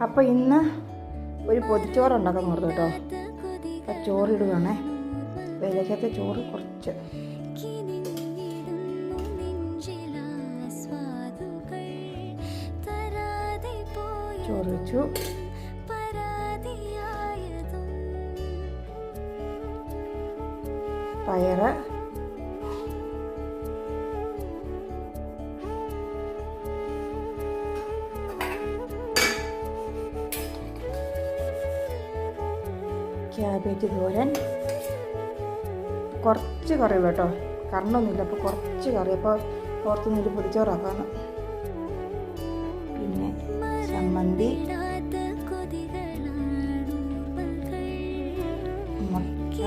അപ്പോൾ ഇന്ന് ഒരു പൊതിച്ചോറ് ഉണ്ടാക്കാൻ ഓർത്തു കേട്ടോ. അപ്പോൾ ചോറിടുകയാണേ. വിലക്കത്തെ ചോറ് കുറച്ച് ചോറ് വെച്ചു. പയറ്, ക്യാബേജ് തോരൻ, കുറച്ച് കറി കേട്ടോ, കറണ്ടൊന്നുമില്ല. അപ്പോൾ കുറച്ച് കറി. അപ്പോൾ പുറത്തുനിന്നൊരു പൊതിച്ചോറാക്കാന്ന്. പിന്നെ ചമ്മന്തി, മുട്ട,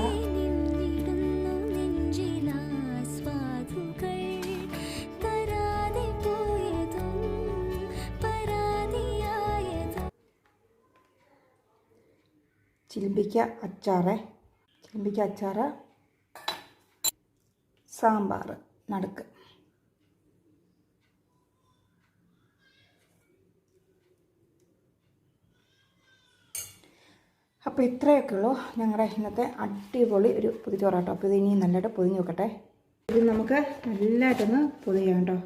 ചിലമ്പിക്ക അച്ചാറ്, സാമ്പാർ നടുക്ക്. അപ്പോൾ ഇത്രയൊക്കെ ഉള്ളൂ ഞങ്ങളുടെ ഇന്നത്തെ അടിപൊളി ഒരു പൊതിച്ചോറാട്ടോ. അപ്പോൾ ഇത് ഇനി നല്ലതായിട്ട് പൊതിഞ്ഞ് വെക്കട്ടെ. ഇത് നമുക്ക് നല്ലതായിട്ടൊന്ന് പൊതിയാം കേട്ടോ.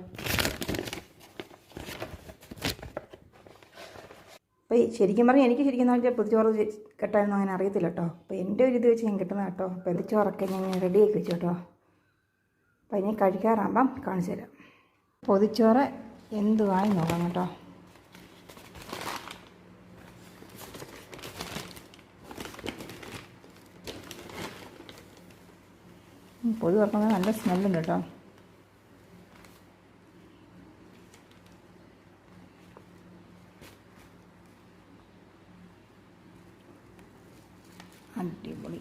അപ്പോൾ ശരിക്കും പറഞ്ഞാൽ എനിക്ക് ശരിക്കും പറഞ്ഞാൽ പൊതിച്ചോറ് കെട്ടാനൊന്നും അങ്ങനെ അറിയത്തില്ല കേട്ടോ. അപ്പോൾ എൻ്റെ ഒരു ഇത് വെച്ച് ഞാൻ കിട്ടുന്നത് കേട്ടോ. അപ്പോൾ പൊതിച്ചോറൊക്കെ ഞാൻ റെഡിയാക്കി വെച്ചു കേട്ടോ. അപ്പോൾ ഇനി കഴിക്കാറാകുമ്പം കാണിച്ചു തരാം. പൊതിച്ചോറ് എന്തുവായി നോക്കാം കേട്ടോ. പൊതി തുറക്കുന്നത് നല്ല സ്മെല്ലുണ്ട് കേട്ടോ. അടിപൊളി.